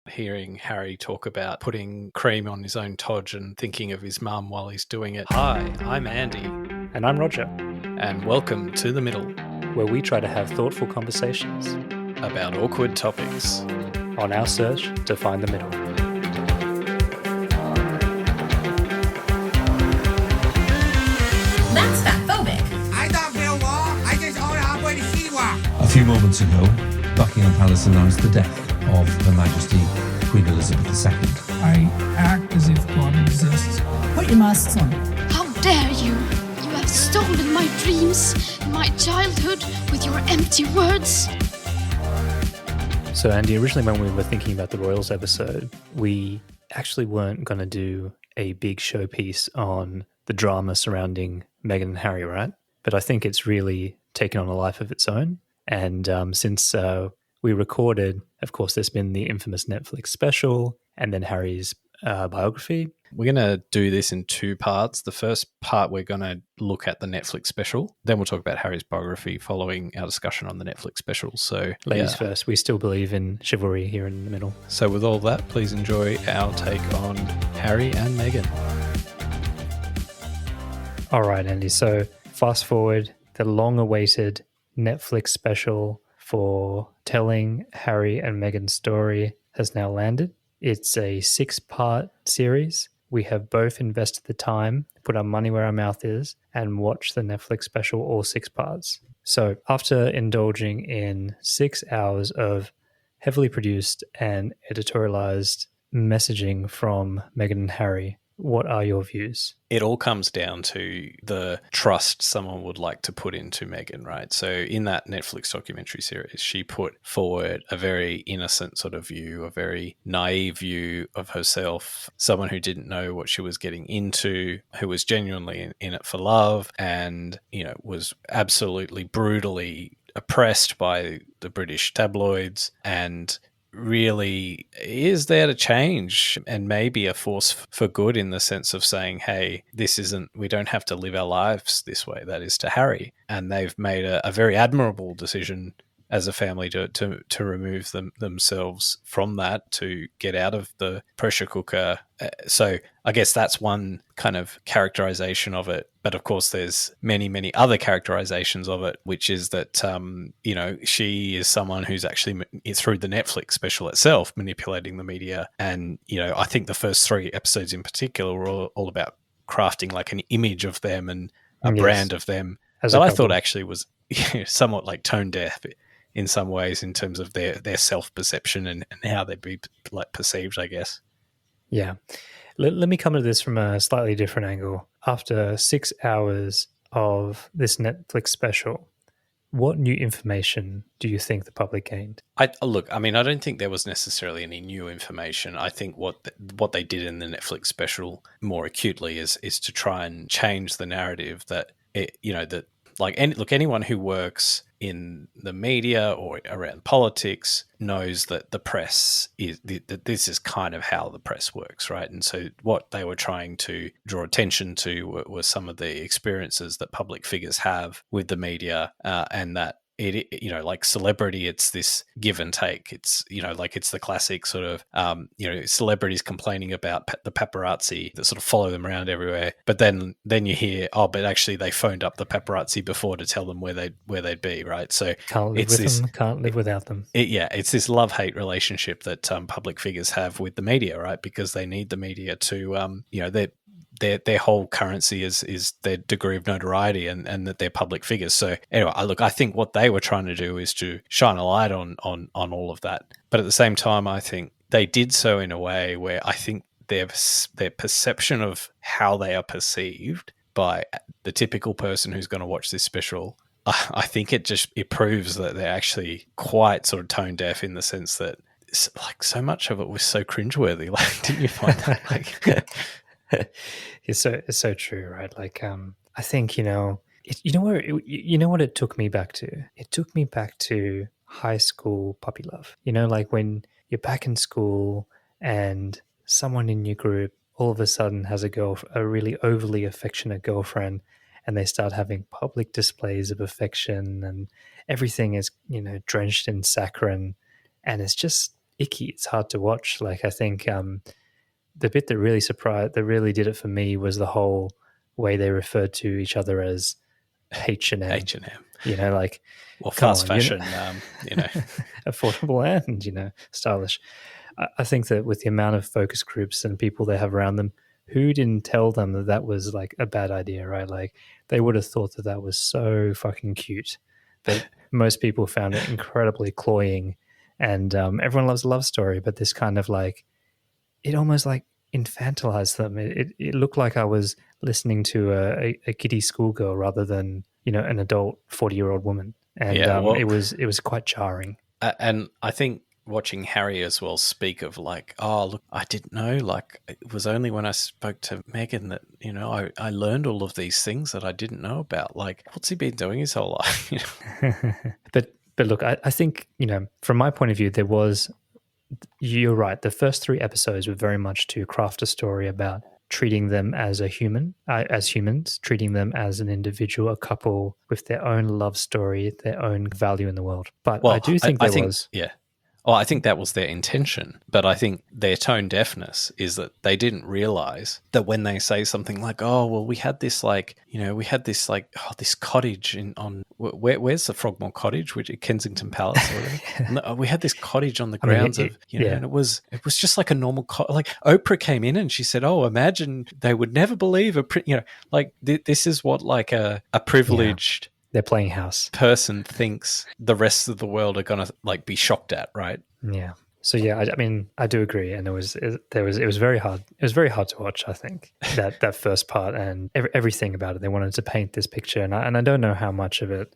hearing Harry talk about putting cream on his own todge and thinking of his mum while he's doing it. Hi, I'm Andy. And I'm Roger. And welcome to The Middle, where we try to have thoughtful conversations about awkward topics on our search to find the middle. That's fatphobic. I don't feel war. I just order halfway to Shiwa. A few moments ago, Buckingham Palace announced the death of Her Majesty Queen Elizabeth II. I act as if God exists. Put your masks on. How dare you! You have stolen my dreams, my childhood, with your empty words. So Andy, originally when we were thinking about the Royals episode, we actually weren't going to do a big showpiece on the drama surrounding Meghan and Harry, right? But I think it's really taken on a life of its own. And since we recorded, of course, there's been the infamous Netflix special and then Harry's biography. We're going to do this in two parts. The first part, we're going to look at the Netflix special. Then we'll talk about Harry's biography following our discussion on the Netflix special. So, ladies first. We still believe in chivalry here in the middle. So with all that, please enjoy our take on Harry and Meghan. All right, Andy. So fast forward, the long-awaited Netflix special for telling Harry and Meghan's story has now landed. It's a 6-part series. We have both invested the time, put our money where our mouth is, and watched the Netflix special, all 6 parts. So after indulging in 6 hours of heavily produced and editorialized messaging from Meghan and Harry, what are your views? It all comes down to the trust someone would like to put into Meghan, right? So in that Netflix documentary series, she put forward a very innocent sort of view, a very naive view of herself, someone who didn't know what she was getting into, who was genuinely in it for love and, was absolutely brutally oppressed by the British tabloids and really is there to change and maybe a force for good in the sense of saying, hey, we don't have to live our lives this way. That is to Harry. And they've made a very admirable decision as a family to remove themselves from that, to get out of the pressure cooker. So I guess that's one kind of characterization of it. But of course, there's many, many other characterizations of it, which is that, she is someone who's actually, through the Netflix special itself, manipulating the media. And, I think the first 3 episodes in particular were all about crafting like an image of them and a brand of them that I thought actually was somewhat like tone deaf in some ways in terms of their self-perception and how they'd be like perceived, I guess. Yeah. Let me come at this from a slightly different angle. After 6 hours of this Netflix special, what new information do you think the public gained? I don't think there was necessarily any new information. I think what they did in the Netflix special more acutely is to try and change the narrative that anyone who works in the media or around politics knows that the press that this is kind of how the press works, right? And so what they were trying to draw attention to were some of the experiences that public figures have with the media, and that like celebrity, it's this give and take. It's, it's the classic sort of, celebrities complaining about the paparazzi that sort of follow them around everywhere. But then you hear, but actually they phoned up the paparazzi before to tell them where they'd be, right? So can't live with them, can't live without them. It's this love-hate relationship that public figures have with the media, right? Because they need the media to, their whole currency is their degree of notoriety and that they're public figures. So anyway, I think what they were trying to do is to shine a light on all of that. But at the same time, I think they did so in a way where I think their perception of how they are perceived by the typical person who's going to watch this special, I think it proves that they're actually quite sort of tone deaf in the sense that like so much of it was so cringeworthy. Like, didn't you find that? Like, It's so true, right? Like, I think, you know what it took me back to? It took me back to high school puppy love. Like when you're back in school and someone in your group all of a sudden has a really overly affectionate girlfriend, and they start having public displays of affection and everything is, drenched in saccharin. And it's just, icky. It's hard to watch. Like, I think the bit that really did it for me was the whole way they referred to each other as H&M. H&M. You know, like, Well, come fast on, fashion, affordable and, stylish. I think that with the amount of focus groups and people they have around them, who didn't tell them that that was like a bad idea, right? Like, they would have thought that that was so fucking cute. But most people found it incredibly cloying. And everyone loves a love story, but this kind of like, it almost like infantilized them. It looked like I was listening to a kiddie schoolgirl rather than, an adult 40-year-old woman. And it was quite jarring. And I think watching Harry as well speak of like, oh, look, I didn't know, like, it was only when I spoke to Meghan that, I learned all of these things that I didn't know about. Like, what's he been doing his whole life? But look, I think, from my point of view, you're right. The first 3 episodes were very much to craft a story about treating them as as humans, treating them as an individual, a couple with their own love story, their own value in the world. But I do think yeah. Well, I think that was their intention, but I think their tone deafness is that they didn't realize that when they say something like, "Oh, well, we had this this cottage where's the Frogmore Cottage, which Kensington Palace, or whatever. No, we had this cottage on the grounds and it was just like a normal like Oprah came in and she said, "Oh, imagine they would never believe this is what like a privileged." Yeah. They're playing house. Person thinks the rest of the world are gonna like be shocked at, right? Yeah. So yeah, I mean, I do agree, and it was very hard. It was very hard to watch. I think that first part and everything about it. They wanted to paint this picture, and I don't know how much of it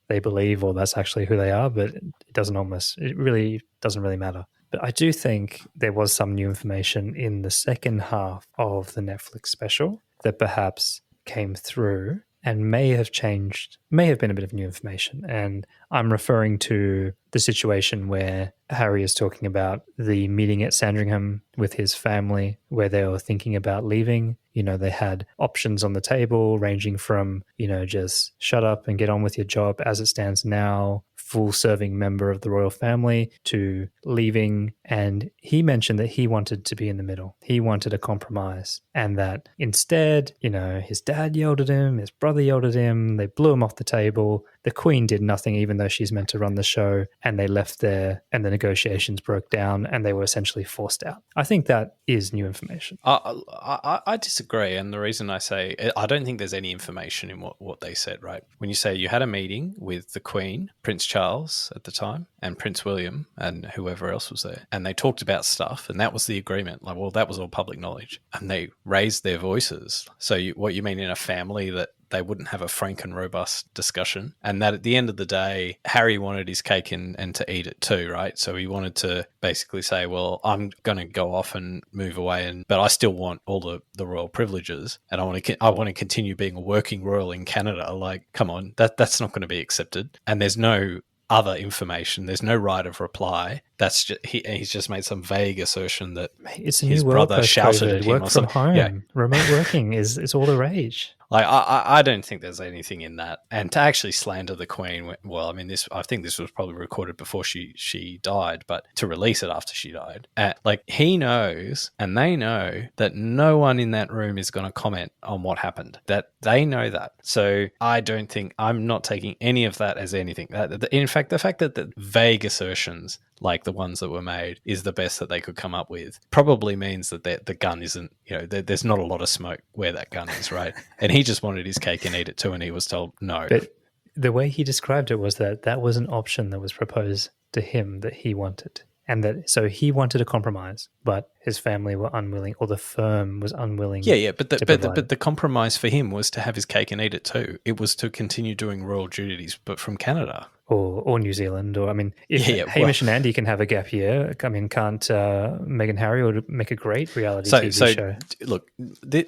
they believe or that's actually who they are, but it really doesn't really matter. But I do think there was some new information in the second half of the Netflix special that perhaps came through and may have been a bit of new information. And I'm referring to the situation where Harry is talking about the meeting at Sandringham with his family, where they were thinking about leaving. They had options on the table ranging from, just shut up and get on with your job as it stands now, full serving member of the royal family, to leaving. And he mentioned that he wanted to be in the middle. He wanted a compromise. And that instead, his dad yelled at him, his brother yelled at him, they blew him off the table. The Queen did nothing, even though she's meant to run the show, and they left there and the negotiations broke down and they were essentially forced out. I think that is new information. I disagree. And the reason I say, I don't think there's any information in what they said, right? When you say you had a meeting with the Queen, Prince Charles at the time, and Prince William and whoever else was there, and they talked about stuff, and that was the agreement. Like, well, that was all public knowledge. And they raised their voices. So what you mean in a family that they wouldn't have a frank and robust discussion, and that at the end of the day, Harry wanted his cake and to eat it too, right? So he wanted to basically say, well, I'm going to go off and move away, but I still want all the royal privileges, and I want to continue being a working royal in Canada. Like, come on, that's not going to be accepted. And there's no other information. There's no right of reply. That's just, he's just made some vague assertion that it's a his new brother shouted at him. Work or from something. home. Yeah. Remote working is all the rage. Like, I don't think there's anything in that. And to actually slander the Queen, well, I mean, I think this was probably recorded before she died, but to release it after she died, like, he knows and they know that no one in that room is going to comment on what happened. That they know that. So I'm not taking any of that as anything. In fact, the fact that the vague assertions like the ones that were made is the best that they could come up with probably means that the gun isn't, there's not a lot of smoke where that gun is, right? And he just wanted his cake and eat it too, and he was told no. But the way he described it was that was an option that was proposed to him that he wanted. And so he wanted a compromise, but his family were unwilling, or the firm was unwilling. Yeah, but the compromise for him was to have his cake and eat it too. It was to continue doing royal duties, but from Canada. Or New Zealand, or I mean, if Hamish and Andy can have a gap year, I mean, can't Meghan and Harry would make a great reality TV show? Look,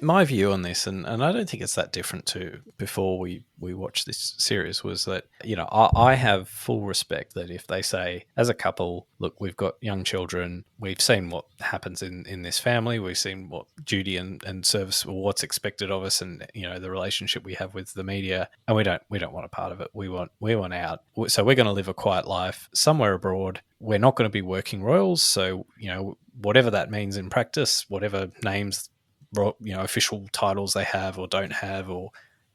my view on this, and I don't think it's that different to before we watched this series, was that, I have full respect that if they say, as a couple, look, we've got young children, we've seen what happens in this family, we've seen what duty and service, or what's expected of us, and the relationship we have with the media, and we don't want a part of it. We want out. so we're going to live a quiet life somewhere abroad. We're not going to be working royals. So, whatever that means in practice, whatever names, official titles they have or don't have,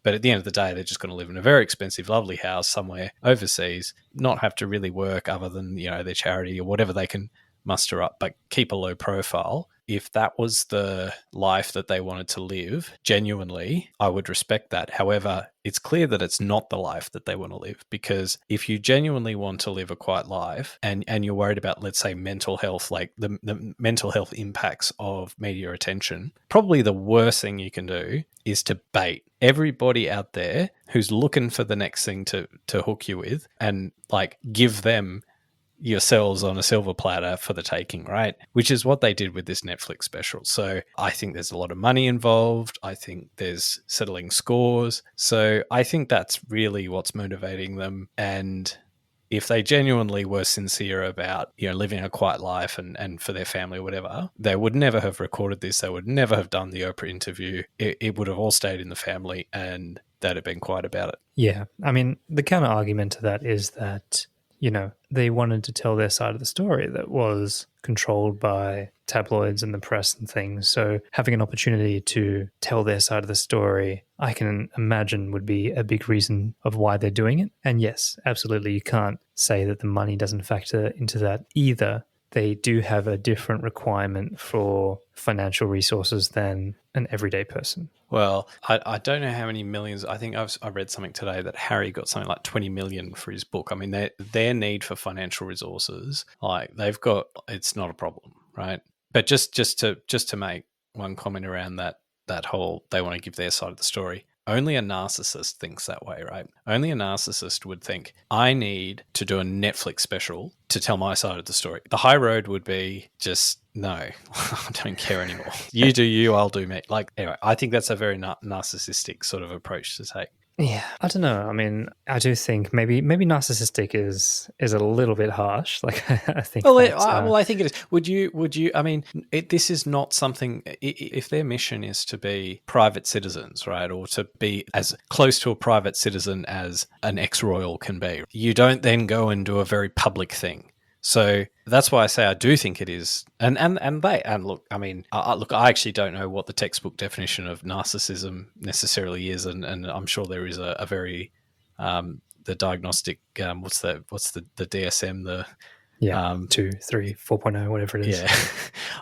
but at the end of the day, they're just going to live in a very expensive, lovely house somewhere overseas, not have to really work other than, their charity or whatever they can muster up, but keep a low profile. If that was the life that they wanted to live, genuinely, I would respect that. However, it's clear that it's not the life that they want to live, because if you genuinely want to live a quiet life and you're worried about, let's say, mental health, like the mental health impacts of media attention, probably the worst thing you can do is to bait everybody out there who's looking for the next thing to hook you with, and like give them yourselves on a silver platter for the taking, right? Which is what they did with this Netflix special. So I think there's a lot of money involved. I think there's settling scores. So I think that's really what's motivating them. And if they genuinely were sincere about, living a quiet life and for their family or whatever, they would never have recorded this. They would never have done the Oprah interview. It would have all stayed in the family and they'd have been quiet about it. Yeah. I mean, the counter argument to that is that, they wanted to tell their side of the story that was controlled by tabloids and the press and things. So having an opportunity to tell their side of the story, I can imagine would be a big reason of why they're doing it. And yes, absolutely, you can't say that the money doesn't factor into that either. They do have a different requirement for financial resources than an everyday person. Well, I don't know how many millions. I think I read something today that Harry got something like 20 million for his book. I mean, their need for financial resources, like they've got, it's not a problem, right? But just to make one comment around that whole, they want to give their side of the story. Only a narcissist thinks that way, right? Only a narcissist would think, I need to do a Netflix special to tell my side of the story. The high road would be just, no, I don't care anymore. You do you, I'll do me. Like, anyway, I think that's a very narcissistic sort of approach to take. Yeah, I don't know. I mean, I do think maybe narcissistic is a little bit harsh. Like, I think. Well, I think it is. Would you? I mean, this is not something. If their mission is to be private citizens, right, or to be as close to a private citizen as an ex-royal can be, you don't then go and do a very public thing. So that's why I say I do think it is, and look, I mean, I actually don't know what the textbook definition of narcissism necessarily is, and I'm sure there is a very the diagnostic what's the DSM 2, 3, 4.0, whatever it is. Yeah,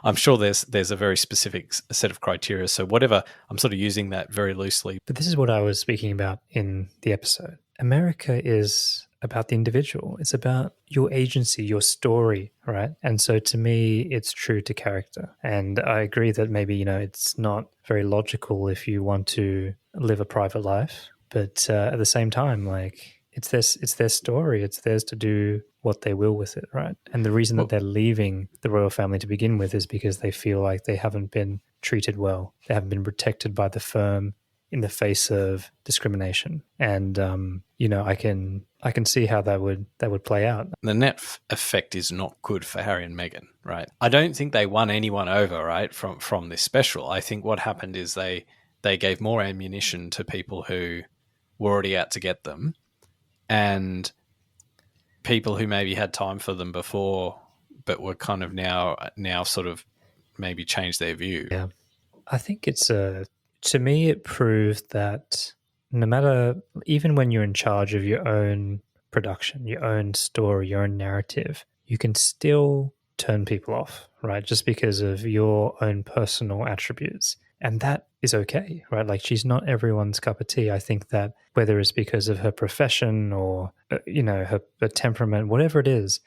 I'm sure there's a very specific set of criteria. So whatever, I'm sort of using that very loosely. But this is what I was speaking about in the episode. America is about the individual. It's about your agency, your story, right? And so to me, it's true to character. And I agree that maybe, it's not very logical if you want to live a private life. But at the same time, like, it's their story. It's theirs to do what they will with it, right? And the reason that they're leaving the royal family to begin with is because they feel like they haven't been treated well. They haven't been protected by the firm in the face of discrimination. And, I can see how that would play out. The net effect is not good for Harry and Meghan, right? I don't think they won anyone over, right, from this special. I think what happened is they gave more ammunition to people who were already out to get them, and people who maybe had time for them before but were kind of now sort of maybe changed their view. Yeah. I think to me, it proved that no matter, even when you're in charge of your own production, your own story, your own narrative, you can still turn people off, right? Just because of your own personal attributes. And that is okay, right? Like, she's not everyone's cup of tea. I think that whether it's because of her profession or, her temperament, whatever it is,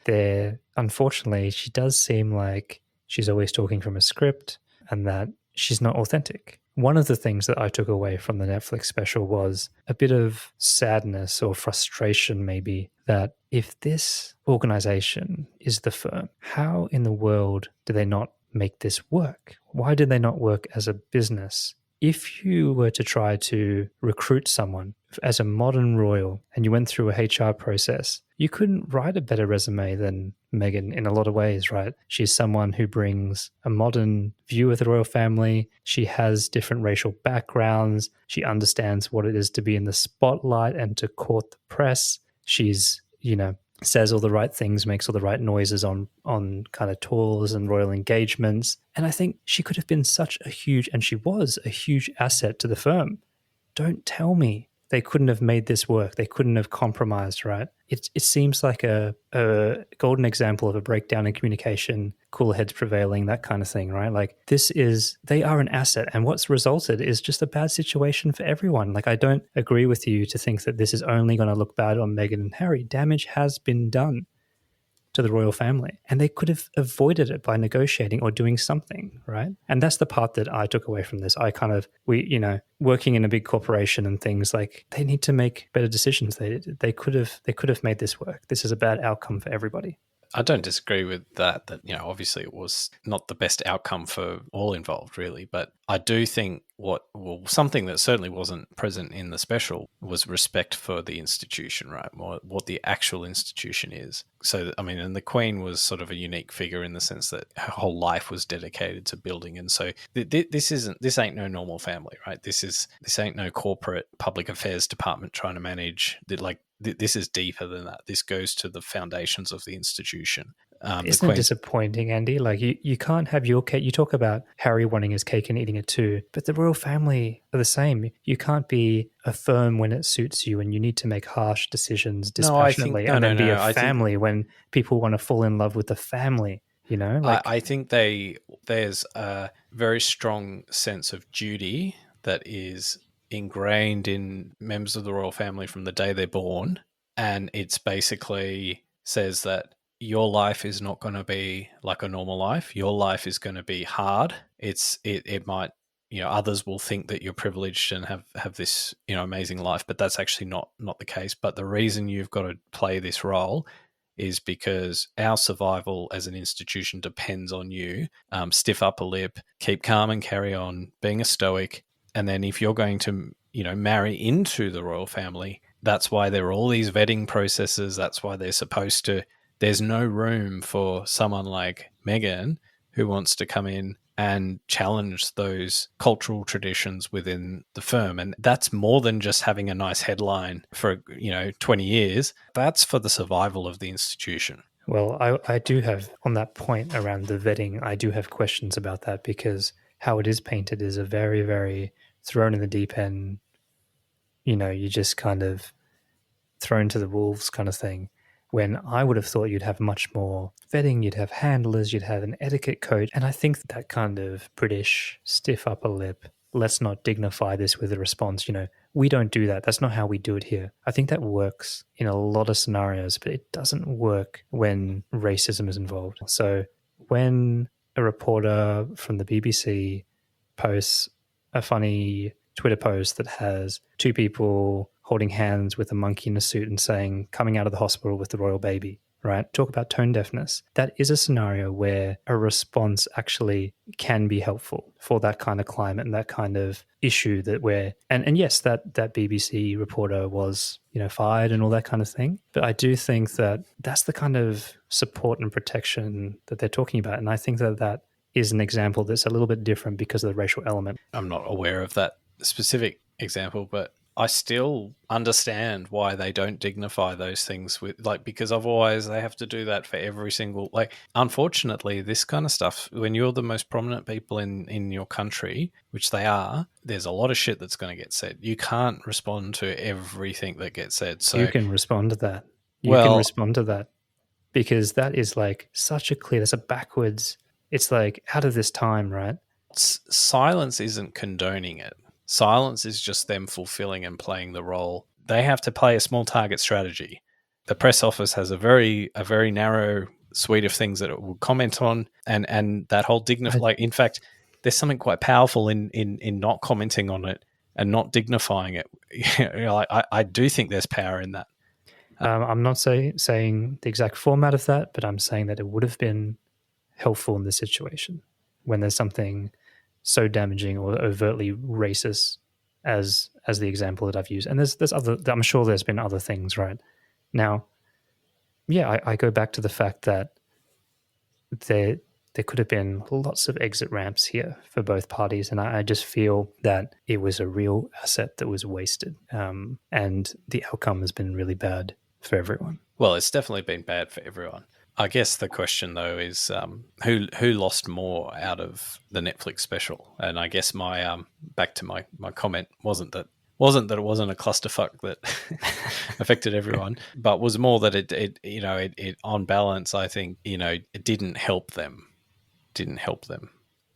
unfortunately, she does seem like she's always talking from a script and that she's not authentic. One of the things that I took away from the Netflix special was a bit of sadness or frustration, maybe, that if this organization is the firm, how in the world do they not make this work? Why do they not work as a business? If you were to try to recruit someone as a modern royal and you went through a HR process, you couldn't write a better resume than Meghan in a lot of ways, right? She's someone who brings a modern view of the royal family. She has different racial backgrounds. She understands what it is to be in the spotlight and to court the press. She's, says all the right things, makes all the right noises on kind of tours and royal engagements. And I think she could have been and she was a huge asset to the firm. Don't tell me they couldn't have made this work. They couldn't have compromised, right? It seems like a golden example of a breakdown in communication, cooler heads prevailing, that kind of thing, right? Like they are an asset, and what's resulted is just a bad situation for everyone. Like, I don't agree with you to think that this is only going to look bad on Meghan and Harry. Damage has been done to the royal family, and they could have avoided it by negotiating or doing something, right? And that's the part that I took away from this. Working in a big corporation and things, like, they need to make better decisions. They could have made this work. This is a bad outcome for everybody. I don't disagree with that, obviously it was not the best outcome for all involved, really. But I do think something that certainly wasn't present in the special was respect for the institution, right? What the actual institution is. So, and the Queen was sort of a unique figure in the sense that her whole life was dedicated to building. And so this ain't no normal family, right? This ain't no corporate public affairs department trying to manage this is deeper than that. This goes to the foundations of the institution. Isn't it disappointing, Andy? Like, you can't have your cake. You talk about Harry wanting his cake and eating it too, but the royal family are the same. You can't be a firm when it suits you, and you need to make harsh decisions dispassionately, be a family when people want to fall in love with the family. I think there's a very strong sense of duty that is ingrained in members of the royal family from the day they're born, and it's basically says that your life is not going to be like a normal life. Your life is going to be hard. It might, others will think that you're privileged and have this, amazing life, but that's actually not the case. But the reason you've got to play this role is because our survival as an institution depends on you. Stiff upper lip, keep calm and carry on, being a stoic. And then if you're going to, marry into the royal family, that's why there are all these vetting processes. That's why there's no room for someone like Meghan who wants to come in and challenge those cultural traditions within the firm. And that's more than just having a nice headline for, 20 years. That's for the survival of the institution. Well, I do have, on that point around the vetting, I do have questions about that, because how it is painted is a very, very thrown in the deep end, you just kind of thrown to the wolves kind of thing. When I would have thought you'd have much more vetting, you'd have handlers, you'd have an etiquette code. And I think that kind of British stiff upper lip, let's not dignify this with a response, we don't do that. That's not how we do it here. I think that works in a lot of scenarios, but it doesn't work when racism is involved. So when a reporter from the BBC posts a funny Twitter post that has two people holding hands with a monkey in a suit and saying, coming out of the hospital with the royal baby, right? Talk about tone deafness. That is a scenario where a response actually can be helpful for that kind of climate and that kind of issue and yes, that BBC reporter was, fired and all that kind of thing. But I do think that that's the kind of support and protection that they're talking about. And I think that is an example that's a little bit different because of the racial element. I'm not aware of that specific example, but I still understand why they don't dignify those things because otherwise they have to do that for every single, unfortunately, this kind of stuff, when you're the most prominent people in your country, which they are, there's a lot of shit that's going to get said. You can't respond to everything that gets said. So you can respond to that. You can respond to that, because that is that's a backwards, it's out of this time, right? Silence isn't condoning it. Silence is just them fulfilling and playing the role. They have to play a small target strategy. The press office has a very narrow suite of things that it will comment on, and that whole in fact, there's something quite powerful in not commenting on it and not dignifying it. I do think there's power in that. I'm not saying the exact format of that, but I'm saying that it would have been helpful in this situation when there's something so damaging or overtly racist as the example that I've used. And there's other, I'm sure there's been other things, right? Now, yeah, I go back to the fact that there could have been lots of exit ramps here for both parties. And I just feel that it was a real asset that was wasted. And the outcome has been really bad for everyone. Well, it's definitely been bad for everyone. I guess the question though is who lost more out of the Netflix special? And I guess my back to my comment wasn't that it wasn't a clusterfuck that affected everyone, but was more that it on balance, I think, it didn't help them.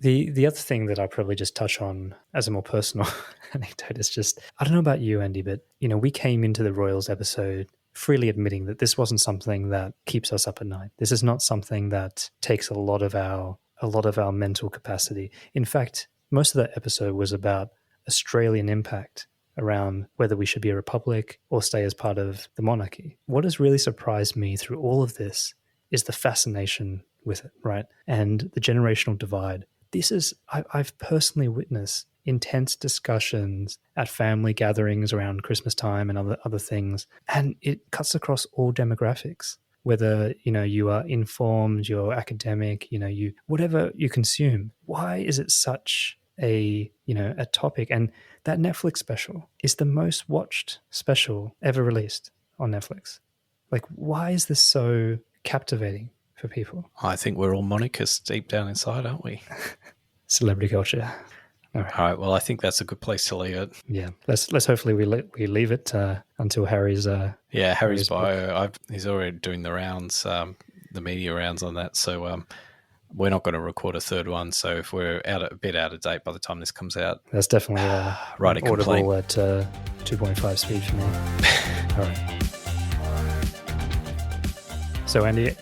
The other thing that I probably just touch on as a more personal anecdote is just, I don't know about you, Andy, but we came into the Royals episode freely admitting that this wasn't something that keeps us up at night. This is not something that takes a lot of our mental capacity. In fact, most of that episode was about Australian impact around whether we should be a republic or stay as part of the monarchy. What has really surprised me through all of this is the fascination with it, right? And the generational divide. I've personally witnessed intense discussions at family gatherings around Christmas time and other things, and it cuts across all demographics. Whether you are informed, you're academic, you whatever you consume. Why is it such a topic? And that Netflix special is the most watched special ever released on Netflix. Like, why is this so captivating for people? I think we're all monarchists deep down inside, aren't we? Celebrity culture. All right. Well, I think that's a good place to leave it. Yeah. Let's hopefully we leave it until Harry's. Harry's bio. He's already doing the rounds, the media rounds on that. So we're not going to record a third one. So if we're a bit out of date by the time this comes out, that's definitely write a complaint. Audible at 2.5 speed for me. All right. So Andy,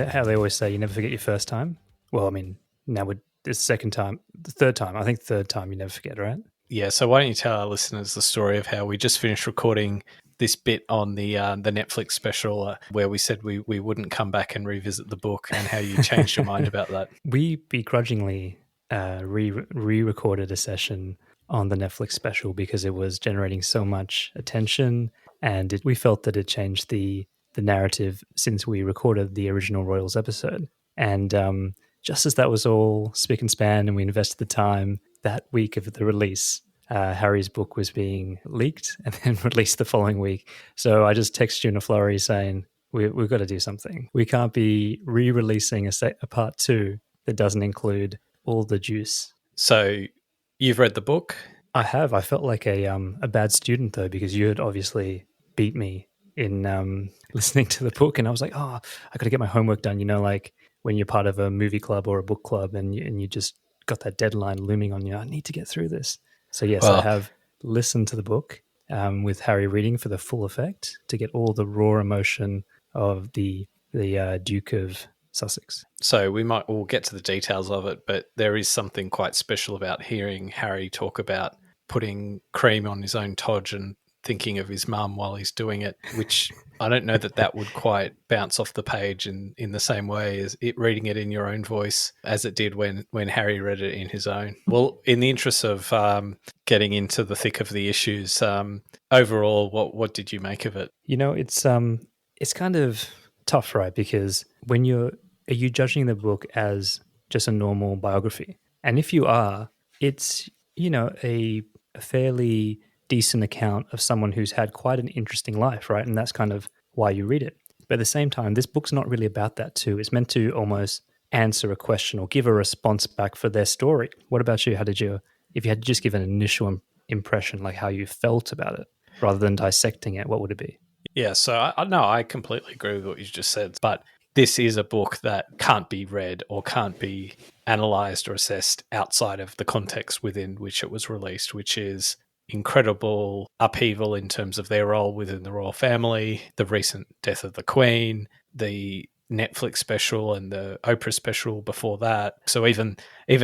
how they always say you never forget your first time. Well, I mean, now the third time. I think the third time you never forget, right? Yeah. So why don't you tell our listeners the story of how we just finished recording this bit on the Netflix special where we said we wouldn't come back and revisit the book, and how you changed your mind about that. We begrudgingly re-recorded a session on the Netflix special because it was generating so much attention, and we felt that it changed the narrative since we recorded the original Royals episode. And just as that was all spick and span and we invested the time, that week of the release, Harry's book was being leaked and then released the following week. So I just texted you in a flurry saying, we've got to do something. We can't be re-releasing a part 2 that doesn't include all the juice. So you've read the book? I have. I felt like a bad student, though, because you had obviously beat me in listening to the book. And I was like, I got to get my homework done. Like when you're part of a movie club or a book club and you just got that deadline looming on you, I need to get through this. So yes, I have listened to the book with Harry reading for the full effect to get all the raw emotion of the Duke of Sussex. So we'll get to the details of it, but there is something quite special about hearing Harry talk about putting cream on his own todge and thinking of his mum while he's doing it, which I don't know that would quite bounce off the page in the same way as it reading it in your own voice as it did when Harry read it in his own. Well, in the interest of getting into the thick of the issues, overall, what did you make of it? It's kind of tough, right? Because are you judging the book as just a normal biography? And if you are, it's, a fairly decent account of someone who's had quite an interesting life, right? And that's kind of why you read it. But at the same time, this book's not really about that too. It's meant to almost answer a question or give a response back for their story. What about you? If you had to just give an initial impression, like how you felt about it, rather than dissecting it, what would it be? Yeah, so I completely agree with what you just said, but this is a book that can't be read or can't be analysed or assessed outside of the context within which it was released, which is incredible upheaval in terms of their role within the royal family, the recent death of the Queen, the Netflix special and the Oprah special before that. So even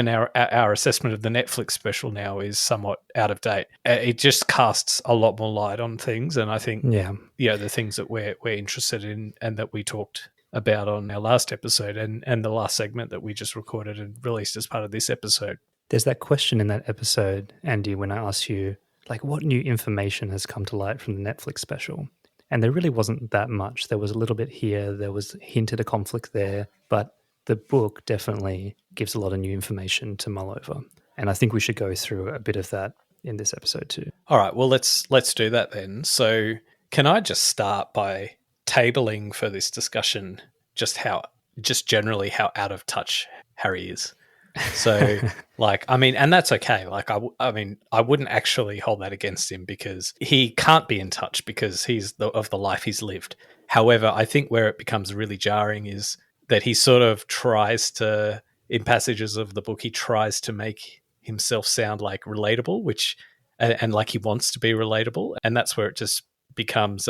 our assessment of the Netflix special now is somewhat out of date. It just casts a lot more light on things, and I think the things that we're interested in and that we talked about on our last episode and the last segment that we just recorded and released as part of this episode. There's that question in that episode, Andy, when I asked you, like, what new information has come to light from the Netflix special? And there really wasn't that much. There was a little bit here. There was hint at a conflict there. But the book definitely gives a lot of new information to mull over. And I think we should go through a bit of that in this episode too. All right. Well, let's do that then. So can I just start by tabling for this discussion just generally how out of touch Harry is. So, like, I mean, and that's okay. Like, I mean, I wouldn't actually hold that against him because he can't be in touch because he's of the life he's lived. However, I think where it becomes really jarring is that he sort of tries to, in passages of the book, he tries to make himself sound like relatable, which, and like he wants to be relatable. And that's where it just becomes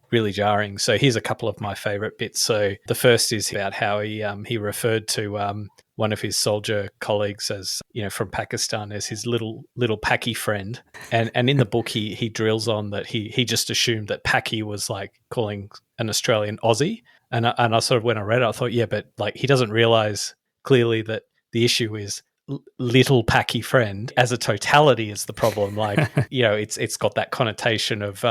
really jarring. So here's a couple of my favorite bits. So the first is about how he referred to one of his soldier colleagues as, from Pakistan as his little Paki friend. And in the book, he drills on that he just assumed that Paki was like calling an Australian Aussie. And I sort of, when I read it, I thought, yeah, but like he doesn't realize clearly that the issue is little Paki friend as a totality is the problem. Like, it's got that connotation of,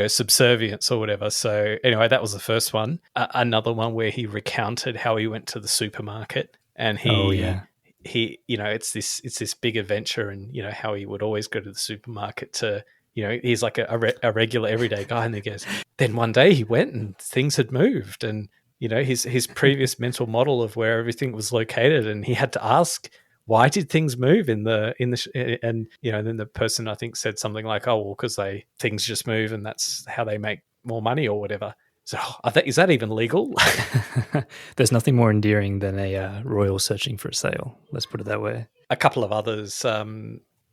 subservience or whatever. So anyway, that was the first one. Another one where he recounted how he went to the supermarket and it's this big adventure, and how he would always go to the supermarket to, he's like a regular everyday guy, and he goes, then one day he went and things had moved, and his previous mental model of where everything was located, and he had to ask, why did things move and then the person I think said something like, oh, well, because things just move and that's how they make more money or whatever. So is that even legal? There's nothing more endearing than a royal searching for a sale. Let's put it that way. A couple of others.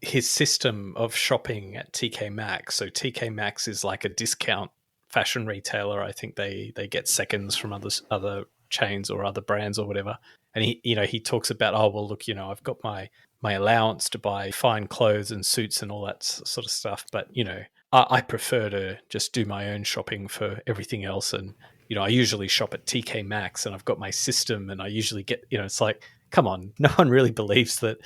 His system of shopping at TK-Maxx. So TK-Maxx is like a discount fashion retailer. I think they get seconds from other chains or other brands or whatever. And he talks about, oh, well, look, I've got my allowance to buy fine clothes and suits and all that sort of stuff. But, I prefer to just do my own shopping for everything else. And, I usually shop at TK-Maxx and I've got my system, and I usually get, it's like, come on, no one really believes that,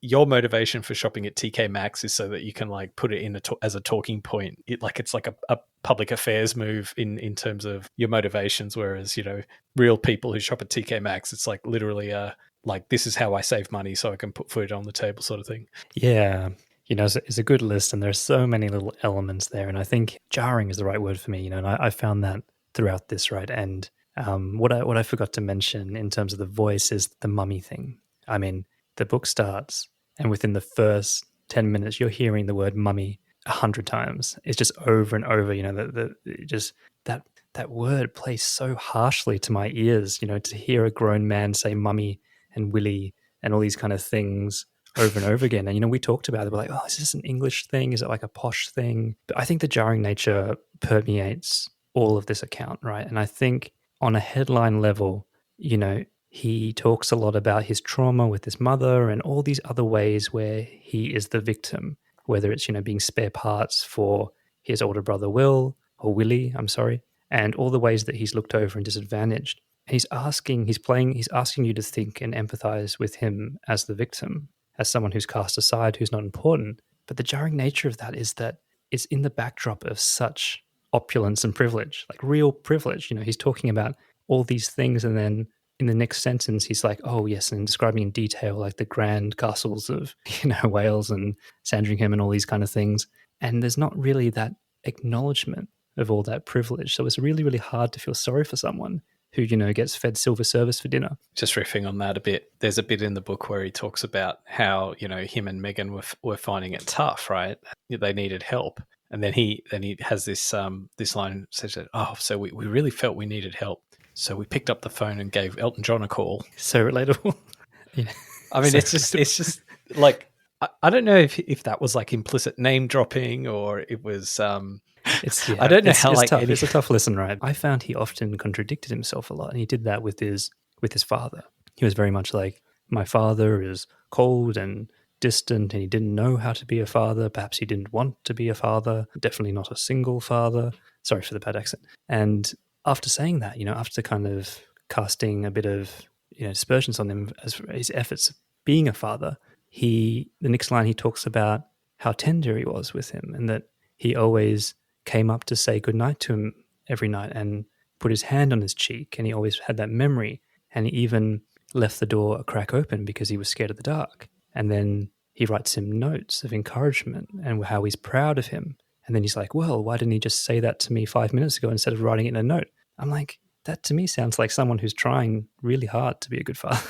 your motivation for shopping at TK-Maxx is so that you can like put it in as a talking point. It's like a public affairs move in terms of your motivations. Whereas, real people who shop at TK-Maxx, it's like literally like, this is how I save money so I can put food on the table sort of thing. Yeah. It's a good list, and there's so many little elements there. And I think jarring is the right word for me, and I found that throughout this, right? And what I forgot to mention in terms of the voice is the mummy thing. I mean, the book starts, and within the first 10 minutes, you're hearing the word mummy 100 times. It's just over and over, that word plays so harshly to my ears, to hear a grown man say mummy and willy and all these kind of things over and over again. And, we talked about it. We're like, oh, is this an English thing? Is it like a posh thing? But I think the jarring nature permeates all of this account, right? And I think on a headline level, he talks a lot about his trauma with his mother and all these other ways where he is the victim, whether it's, being spare parts for his older brother Willie, and all the ways that he's looked over and disadvantaged. And he's asking you to think and empathize with him as the victim, as someone who's cast aside, who's not important. But the jarring nature of that is that it's in the backdrop of such opulence and privilege, like real privilege. He's talking about all these things, and then in the next sentence, he's like, oh, yes, and describing in detail like the grand castles of, Wales and Sandringham and all these kind of things. And there's not really that acknowledgement of all that privilege. So it's really, really hard to feel sorry for someone who, gets fed silver service for dinner. Just riffing on that a bit, there's a bit in the book where he talks about how, him and Meghan were finding it tough, right? They needed help. And then he has this line says that, oh, so we really felt we needed help. So we picked up the phone and gave Elton John a call. So relatable. Yeah. I mean, it's just like, I don't know if that was like implicit name dropping or it was, I don't know how it's tough. It's a tough listen, right? I found he often contradicted himself a lot, and he did that with his father. He was very much like, my father is cold and distant, and he didn't know how to be a father. Perhaps he didn't want to be a father. Definitely not a single father. Sorry for the bad accent. And after saying that, after kind of casting a bit of dispersions on him as for his efforts of being a father, the next line he talks about how tender he was with him, and that he always came up to say goodnight to him every night and put his hand on his cheek, and he always had that memory, and he even left the door a crack open because he was scared of the dark. And then he writes him notes of encouragement and how he's proud of him And then he's like, well, why didn't he just say that to me 5 minutes ago instead of writing it in a note? I'm like, that to me sounds like someone who's trying really hard to be a good father.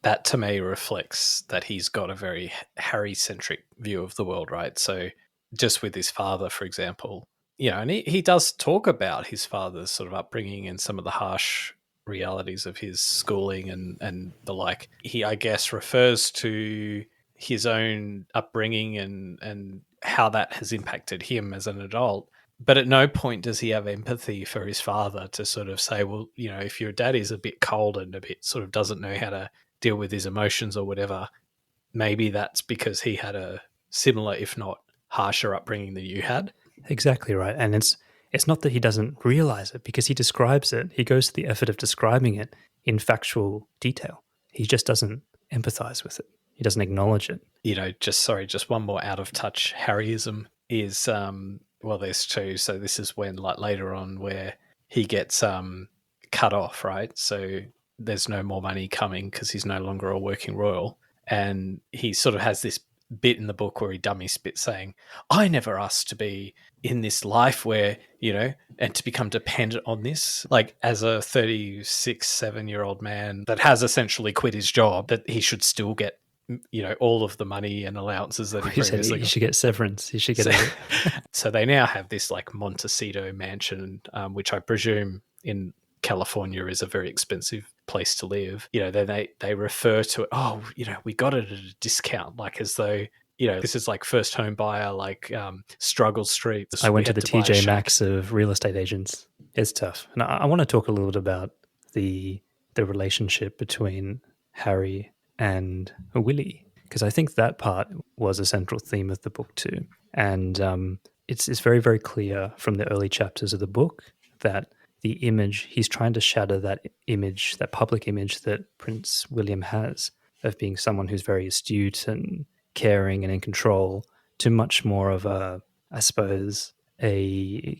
That to me reflects that he's got a very Harry-centric view of the world, right? So just with his father, for example, and he does talk about his father's sort of upbringing and some of the harsh realities of his schooling and the like. He, I guess, refers to his own upbringing and how that has impacted him as an adult. But at no point does he have empathy for his father to sort of say, well, if your dad is a bit cold and a bit sort of doesn't know how to deal with his emotions or whatever, maybe that's because he had a similar, if not harsher, upbringing than you had. Exactly right. And it's not that he doesn't realize it, because he describes it. He goes to the effort of describing it in factual detail. He just doesn't empathize with it. He doesn't acknowledge it. Just one more out of touch Harryism is, well, there's two. So this is when, like, later on where he gets cut off, right? So there's no more money coming because he's no longer a working royal. And he sort of has this bit in the book where he dummy spits saying, I never asked to be in this life where, and to become dependent on this. Like, as a 7-year-old man that has essentially quit his job, that he should still get, all of the money and allowances that he previously got. He should get severance. He should get it. So they now have this like Montecito mansion, which I presume in California is a very expensive place to live. Then they refer to it, we got it at a discount, like as though, this is like first home buyer, like Struggle Street. I went to the TK-Maxx of real estate agents. It's tough. And I want to talk a little bit about the relationship between Harry and Willie, because I think that part was a central theme of the book too. And it's very, very clear from the early chapters of the book that the image, he's trying to shatter that image, that public image that Prince William has of being someone who's very astute and caring and in control, to much more of a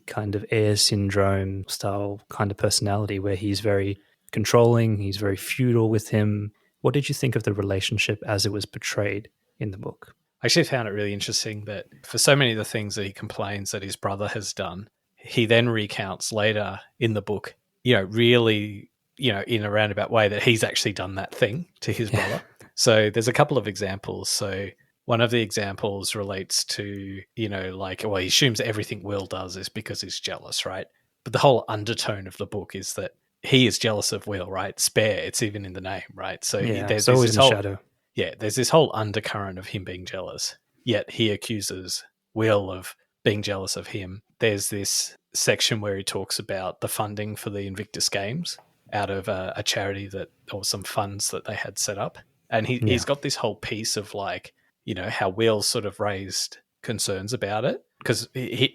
kind of heir syndrome style kind of personality where he's very controlling, he's very feudal with him. What did you think of the relationship as it was portrayed in the book? I actually found it really interesting that for so many of the things that he complains that his brother has done, he then recounts later in the book, really, in a roundabout way that he's actually done that thing to his brother. So there's a couple of examples. So one of the examples relates to, he assumes everything Will does is because he's jealous, right? But the whole undertone of the book is that he is jealous of Will, right? Spare, it's even in the name, right? So there's always in the shadow. Yeah, there's this whole undercurrent of him being jealous, yet he accuses Will of being jealous of him. There's this section where he talks about the funding for the Invictus Games out of a charity or some funds that they had set up. And he's got this whole piece of like, how Will sort of raised concerns about it because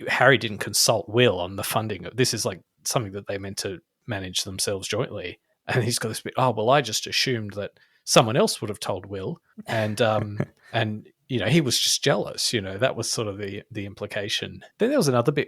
Harry didn't consult Will on the funding. This is like something that they meant to manage themselves jointly. And he's got this bit, I just assumed that someone else would have told Will. And, he was just jealous, that was sort of the implication. Then there was another bit,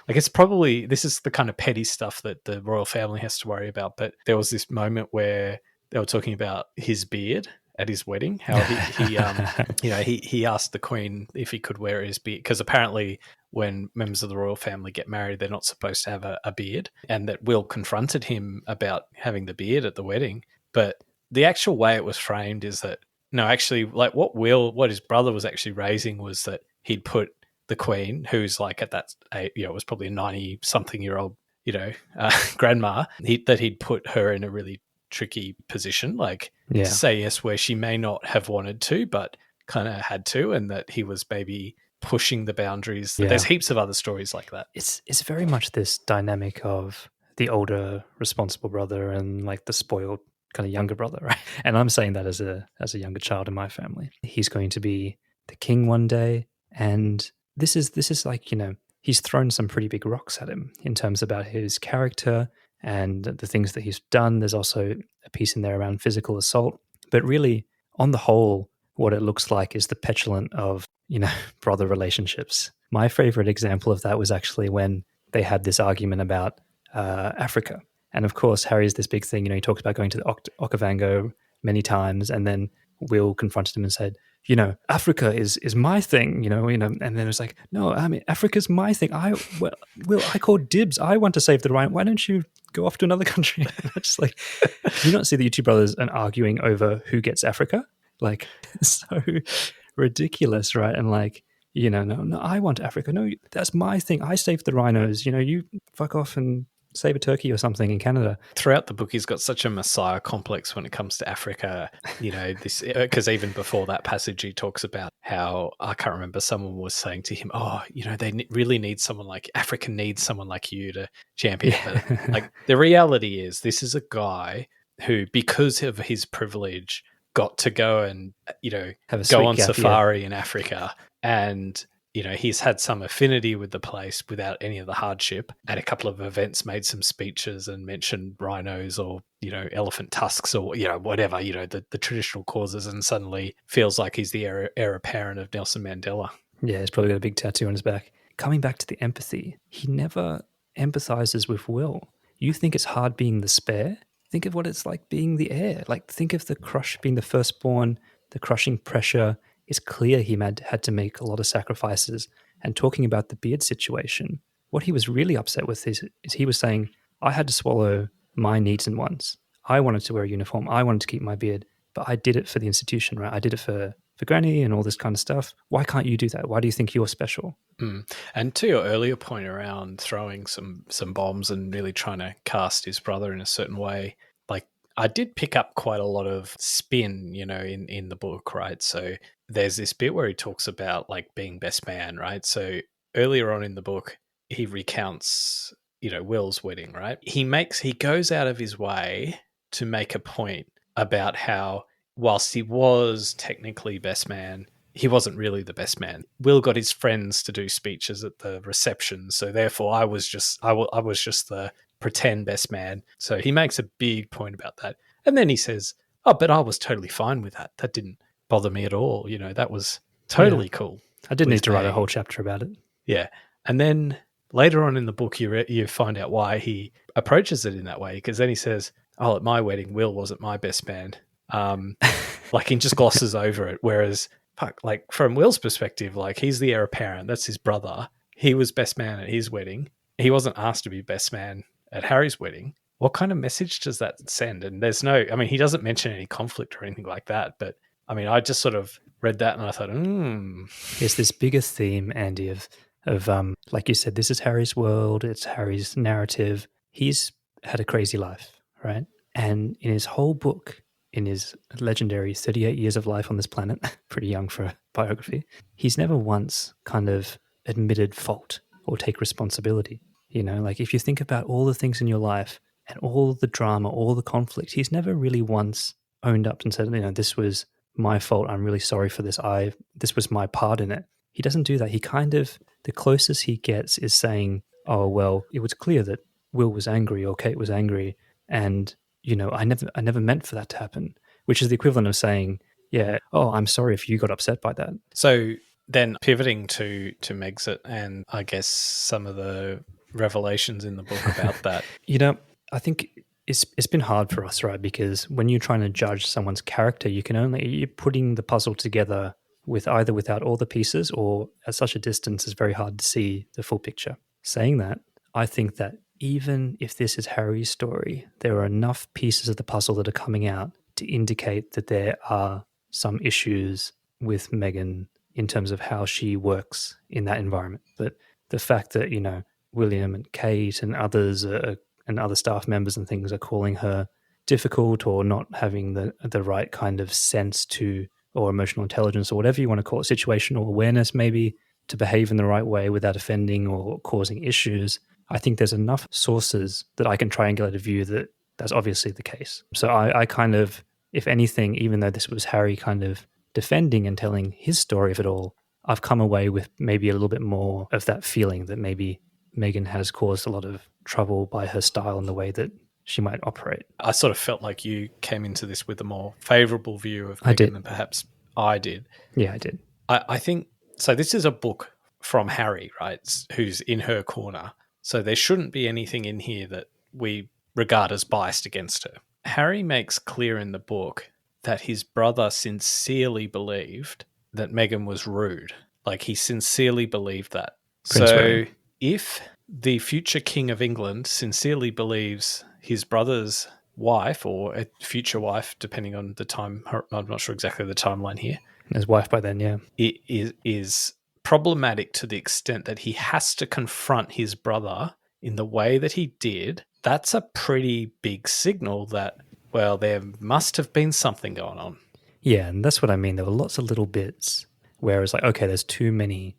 like it's probably, this is the kind of petty stuff that the royal family has to worry about. But there was this moment where they were talking about his beard at his wedding, how he asked the Queen if he could wear his beard, because apparently when members of the royal family get married, they're not supposed to have a beard, and that Will confronted him about having the beard at the wedding. But the actual way it was framed is that, no, actually, like what his brother was actually raising was that he'd put the Queen, who's like at that, was probably a 90-something-year-old, grandma, that he'd put her in a really tricky position, like to say yes where she may not have wanted to, but kind of had to, and that he was maybe pushing the boundaries. Yeah. There's heaps of other stories like that. It's very much this dynamic of the older responsible brother and like the spoiled kind of younger brother, right? And I'm saying that as a younger child in my family. He's going to be the king one day, and this is like, he's thrown some pretty big rocks at him in terms about his character and the things that he's done. There's also a piece in there around physical assault. But really, on the whole, what it looks like is the petulant of, brother relationships. My favorite example of that was actually when they had this argument about Africa. And of course, Harry's this big thing. He talks about going to the Okavango many times, and then Will confronted him and said, Africa is my thing, and then it's like, no, I mean, Africa's my thing. I called dibs. I want to save the rhino. Why don't you go off to another country? Just like, do you not see the YouTube brothers and arguing over who gets Africa? Like, it's so ridiculous, right? And like, no, I want Africa. No, that's my thing. I save the rhinos. You fuck off and save a turkey or something in Canada. Throughout the book, he's got such a messiah complex when it comes to Africa. This because even before that passage, he talks about how, I can't remember, someone was saying to him, they really need someone like Africa needs someone like you to champion. Yeah. But like, the reality is, this is a guy who, because of his privilege, got to go and go on safari in Africa, and he's had some affinity with the place without any of the hardship. At a couple of events, made some speeches and mentioned rhinos or, elephant tusks or, whatever, the traditional causes, and suddenly feels like he's the heir apparent of Nelson Mandela. Yeah, he's probably got a big tattoo on his back. Coming back to the empathy, he never empathizes with Will. You think it's hard being the spare? Think of what it's like being the heir. Like, think of the crush, being the firstborn, the crushing pressure. It's clear he had to make a lot of sacrifices. And talking about the beard situation, what he was really upset with is he was saying, I had to swallow my needs and wants. I wanted to wear a uniform. I wanted to keep my beard, but I did it for the institution, right? I did it for Granny and all this kind of stuff. Why can't you do that? Why do you think you're special? And to your earlier point around throwing some bombs and really trying to cast his brother in a certain way, like, I did pick up quite a lot of spin, in the book, right? So there's this bit where he talks about like being best man, right? So earlier on in the book, he recounts, Will's wedding, right? He goes out of his way to make a point about how, whilst he was technically best man, he wasn't really the best man. Will got his friends to do speeches at the reception, so therefore I was just the pretend best man. So he makes a big point about that, and then he says, "Oh, but I was totally fine with that. That didn't bother me at all. That was totally cool." I didn't need to write a whole chapter about it. Yeah, and then later on in the book, you find out why he approaches it in that way, because then he says, "Oh, at my wedding, Will wasn't my best man." Like, he just glosses over it. Whereas, like, from Will's perspective, like, he's the heir apparent. That's his brother. He was best man at his wedding. He wasn't asked to be best man at Harry's wedding. What kind of message does that send? And he doesn't mention any conflict or anything like that. But I mean, I just sort of read that and I thought, There's this bigger theme, Andy, of like you said, this is Harry's world. It's Harry's narrative. He's had a crazy life, right? And in his whole book, in his legendary 38 years of life on this planet, pretty young for a biography, he's never once kind of admitted fault or take responsibility. Like, if you think about all the things in your life and all the drama, all the conflict, he's never really once owned up and said, this was my fault. I'm really sorry for this. This was my part in it. He doesn't do that. He kind of, the closest he gets is saying, oh, well, it was clear that Will was angry or Kate was angry, and I never meant for that to happen, which is the equivalent of saying, yeah, oh, I'm sorry if you got upset by that. So then pivoting to Megxit and I guess some of the revelations in the book about that. I think it's been hard for us, right? Because when you're trying to judge someone's character, you're putting the puzzle together with either without all the pieces, or at such a distance, it's very hard to see the full picture. Saying that, I think that even if this is Harry's story, there are enough pieces of the puzzle that are coming out to indicate that there are some issues with Meghan in terms of how she works in that environment. But the fact that, William and Kate and others and other staff members and things are calling her difficult or not having the right kind of sense to, or emotional intelligence, or whatever you want to call it, situational awareness maybe, to behave in the right way without offending or causing issues. I think there's enough sources that I can triangulate a view that that's obviously the case. So I kind of, if anything, even though this was Harry kind of defending and telling his story of it all, I've come away with maybe a little bit more of that feeling that maybe Meghan has caused a lot of trouble by her style and the way that she might operate. I sort of felt like you came into this with a more favourable view of Meghan than perhaps I did. Yeah, I did. I think, so this is a book from Harry, right, who's in her corner. So there shouldn't be anything in here that we regard as biased against her. Harry makes clear in the book that his brother sincerely believed that Meghan was rude. Like, he sincerely believed that. Prince so William. if the future King of England sincerely believes his brother's wife, or a future wife, depending on the time, I'm not sure exactly the timeline here, His wife by then, yeah. it is problematic to the extent that he has to confront his brother in the way that he did, that's a pretty big signal that, well, there must have been something going on. Yeah, and that's what I mean. There were lots of little bits where it's like, okay, there's too many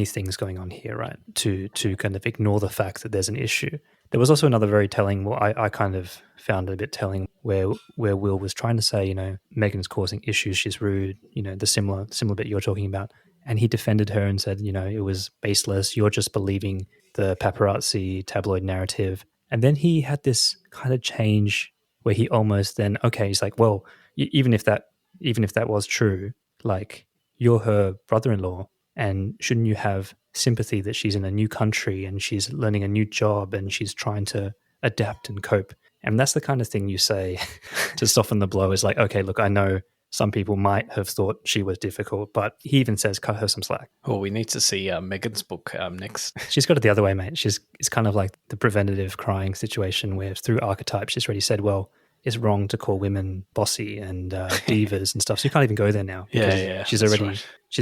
things going on here, right? To kind of ignore the fact that there's an issue. There was also another very telling, well, I kind of found it a bit telling where Will was trying to say, Meghan's causing issues, she's rude, the similar bit you're talking about. And he defended her and said, it was baseless. You're just believing the paparazzi tabloid narrative. And then he had this kind of change where he almost then, okay, he's like, well, even if that was true, like, you're her brother-in-law, and shouldn't you have sympathy that she's in a new country and she's learning a new job and she's trying to adapt and cope? And that's the kind of thing you say to soften the blow, is like, okay, look, I know some people might have thought she was difficult, but he even says, cut her some slack. Oh, we need to see Meghan's book next. She's got it the other way, mate. It's kind of like the preventative crying situation where through archetypes, she's already said, well, it's wrong to call women bossy and divas and stuff. So you can't even go there now. Yeah. She's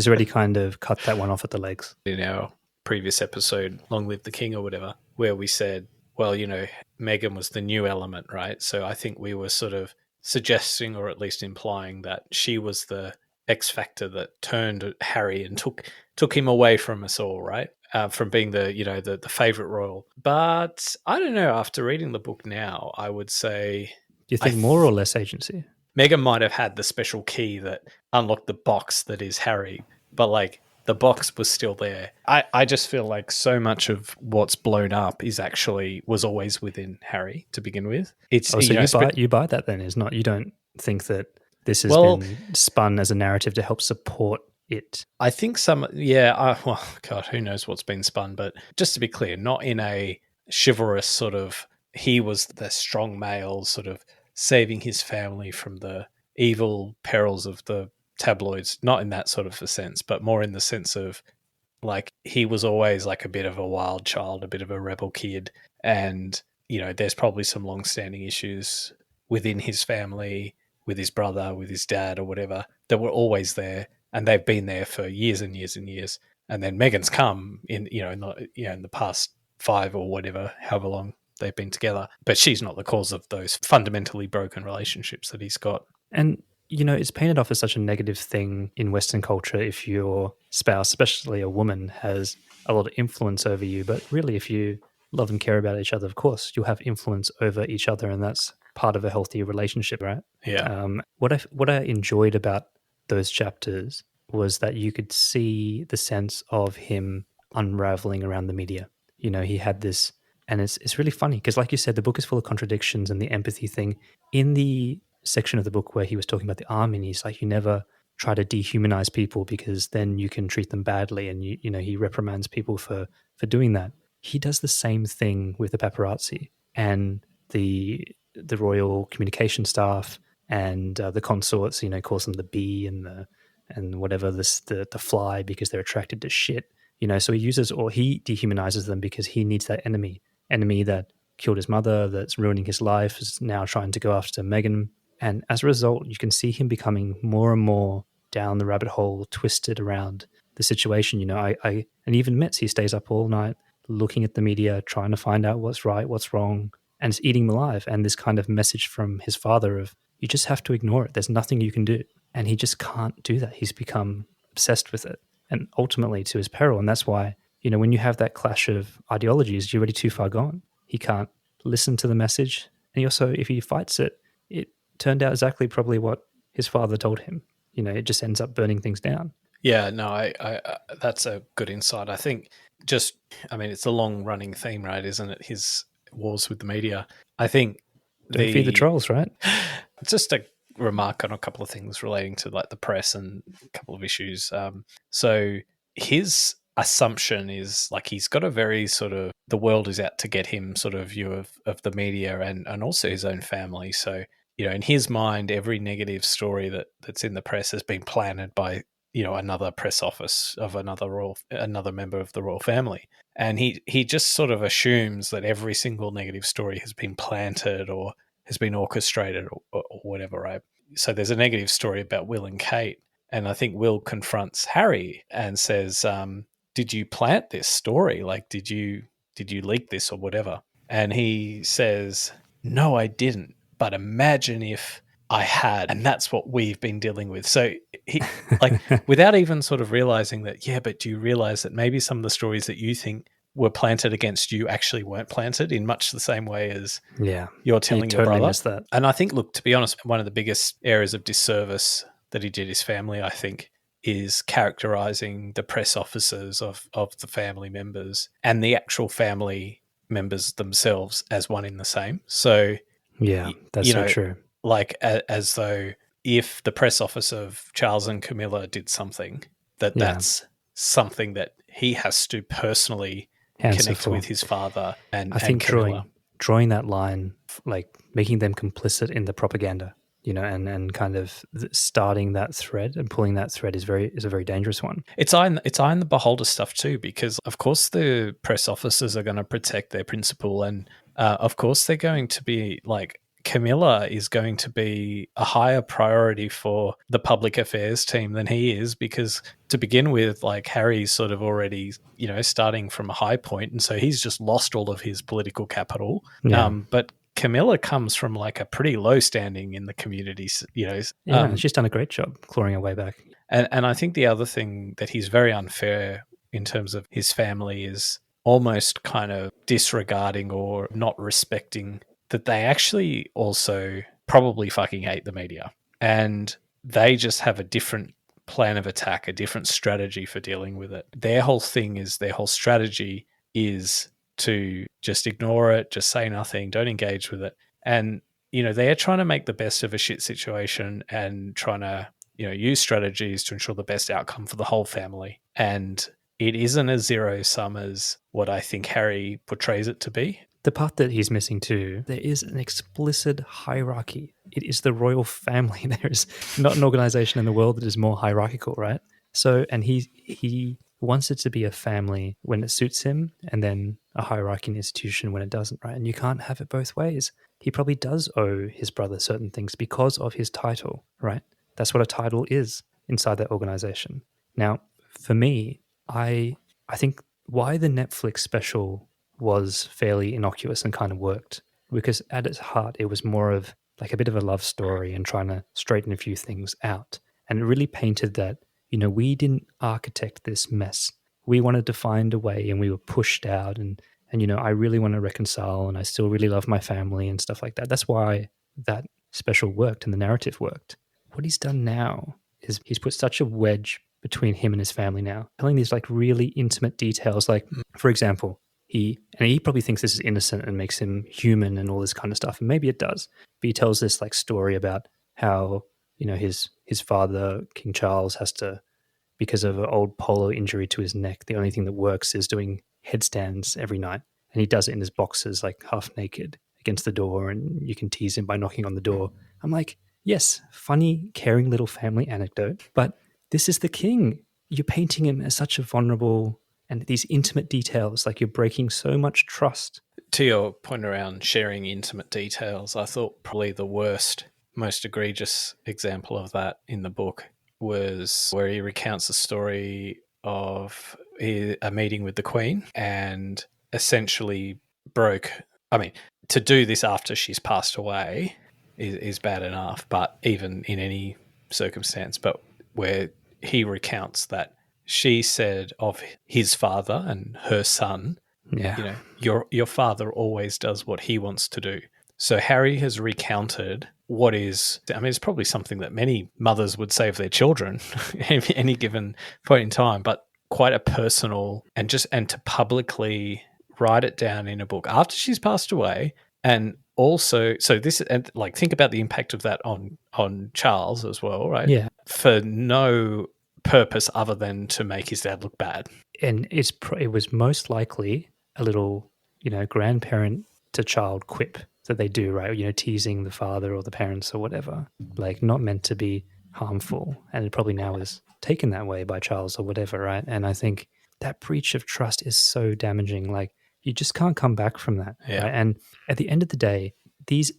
already kind of cut that one off at the legs. In our previous episode, Long Live the King or whatever, where we said, well, Meghan was the new element, right? So I think we were sort of suggesting, or at least implying, that she was the X factor that turned Harry and took him away from us all, right? From being the favorite royal. But I don't know, after reading the book now, I would say, do you think more or less agency? Meghan might have had the special key that unlocked the box that is Harry, but like, the box was still there. I just feel like so much of what's blown up was always within Harry to begin with. It's you buy that then? Is not, you don't think that this has been spun as a narrative to help support it? I think God, who knows what's been spun, but just to be clear, not in a chivalrous sort of, he was the strong male sort of saving his family from the evil perils of the tabloids, not in that sort of a sense, but more in the sense of, like, he was always like a bit of a wild child, a bit of a rebel kid, and there's probably some long-standing issues within his family, with his brother, with his dad, or whatever, that were always there, and they've been there for years and years and years. And then Meghan's come in the past 5 or whatever, however long they've been together, but she's not the cause of those fundamentally broken relationships that he's got. And it's painted off as such a negative thing in Western culture if your spouse, especially a woman, has a lot of influence over you. But really, if you love and care about each other, of course, you'll have influence over each other, and that's part of a healthy relationship, right? Yeah. What I enjoyed about those chapters was that you could see the sense of him unraveling around the media. He had this, and it's really funny because, like you said, the book is full of contradictions, and the empathy thing in the section of the book where he was talking about the army, and he's like, you never try to dehumanize people because then you can treat them badly, and he reprimands people for doing that. He does the same thing with the paparazzi and the royal communication staff and the consorts. Calls them the bee and whatever, the fly, because they're attracted to shit. So he dehumanizes them because he needs that enemy that killed his mother, that's ruining his life, is now trying to go after Meghan. And as a result, you can see him becoming more and more down the rabbit hole, twisted around the situation. And he even admits he stays up all night looking at the media, trying to find out what's right, what's wrong, and it's eating him alive. And this kind of message from his father of, you just have to ignore it. There's nothing you can do. And he just can't do that. He's become obsessed with it, and ultimately to his peril. And that's why, when you have that clash of ideologies, you're already too far gone. He can't listen to the message. And he also, if he fights it, it turned out exactly probably what his father told him. It just ends up burning things down. Yeah, no, I that's a good insight. I think it's a long-running theme, right, isn't it? His wars with the media. I think Don't feed the trolls, right? Just a remark on a couple of things relating to like the press and a couple of issues. So his assumption is like he's got a very sort of the world is out to get him sort of view of the media and also his own family. So, in his mind, every negative story that's in the press has been planted by another press office of another member of the royal family. And he just sort of assumes that every single negative story has been planted or has been orchestrated or whatever, right? So there's a negative story about Will and Kate, and I think Will confronts Harry and says, did you plant this story? Like, did you leak this or whatever? And he says, no, I didn't. But imagine if I had. And that's what we've been dealing with. So he, like, without even sort of realizing that, yeah, but do you realize that maybe some of the stories that you think were planted against you actually weren't planted in much the same way as you're telling your totally brother? missed that. And I think, look, to be honest, one of the biggest areas of disservice that he did his family, I think, is characterizing the press officers of the family members and the actual family members themselves as one in the same. So, yeah, that's so true. Like as though if the press office of Charles and Camilla did something, that's something that he has to personally connect with his father and I think Camilla. drawing that line, like making them complicit in the propaganda, and kind of starting that thread and pulling that thread is a very dangerous one. It's in the beholder stuff too, because of course the press officers are going to protect their principal, and of course they're going to be like, Camilla is going to be a higher priority for the public affairs team than he is, because to begin with, like, Harry's sort of already, starting from a high point, and so he's just lost all of his political capital. But Camilla comes from like a pretty low standing in the community, she's done a great job clawing her way back. And I think the other thing that he's very unfair in terms of his family is almost kind of disregarding or not respecting that they actually also probably fucking hate the media, and they just have a different plan of attack, a different strategy for dealing with it. Their whole strategy is to just ignore it, just say nothing, don't engage with it. And, they're trying to make the best of a shit situation and trying to, use strategies to ensure the best outcome for the whole family. And it isn't as zero sum as what I think Harry portrays it to be. The part that he's missing too, there is an explicit hierarchy. It is the royal family. There is not an organization in the world that is more hierarchical, right? So, and he wants it to be a family when it suits him, and then a hierarchy and institution when it doesn't, right? And you can't have it both ways. He probably does owe his brother certain things because of his title, right? That's what a title is inside that organization. Now, for me, I think why the Netflix special was fairly innocuous and kind of worked, because at its heart, it was more of like a bit of a love story and trying to straighten a few things out. And it really painted that, we didn't architect this mess. We wanted to find a way, and we were pushed out, and I really want to reconcile, and I still really love my family and stuff like that. That's why that special worked and the narrative worked. What he's done now is he's put such a wedge between him and his family now, telling these like really intimate details. Like, for example, he probably thinks this is innocent and makes him human and all this kind of stuff, and maybe it does. But he tells this like story about how his father, King Charles, has to, because of an old polo injury to his neck, the only thing that works is doing headstands every night, and he does it in his boxers, like half naked against the door, and you can tease him by knocking on the door. I'm like, yes, funny, caring little family anecdote, but this is the king. You're painting him as such a vulnerable, and these intimate details, like you're breaking so much trust. To your point around sharing intimate details, I thought probably the worst, most egregious example of that in the book was where he recounts the story of a meeting with the Queen and essentially to do this after she's passed away is bad enough, but even in any circumstance, but where he recounts that she said of his father and her son, your father always does what he wants to do. So Harry has recounted what is, it's probably something that many mothers would say of their children at any given point in time, but quite a personal, and to publicly write it down in a book after she's passed away. And also, so this, and like, think about the impact of that on Charles as well, right? Yeah. For no purpose other than to make his dad look bad. And it was most likely a little, grandparent to child quip that they do, right? Teasing the father or the parents or whatever, like not meant to be harmful, and it probably now is taken that way by Charles or whatever, right? And I think that breach of trust is so damaging. Like, you just can't come back from that, Yeah. right? And at the end of the day, this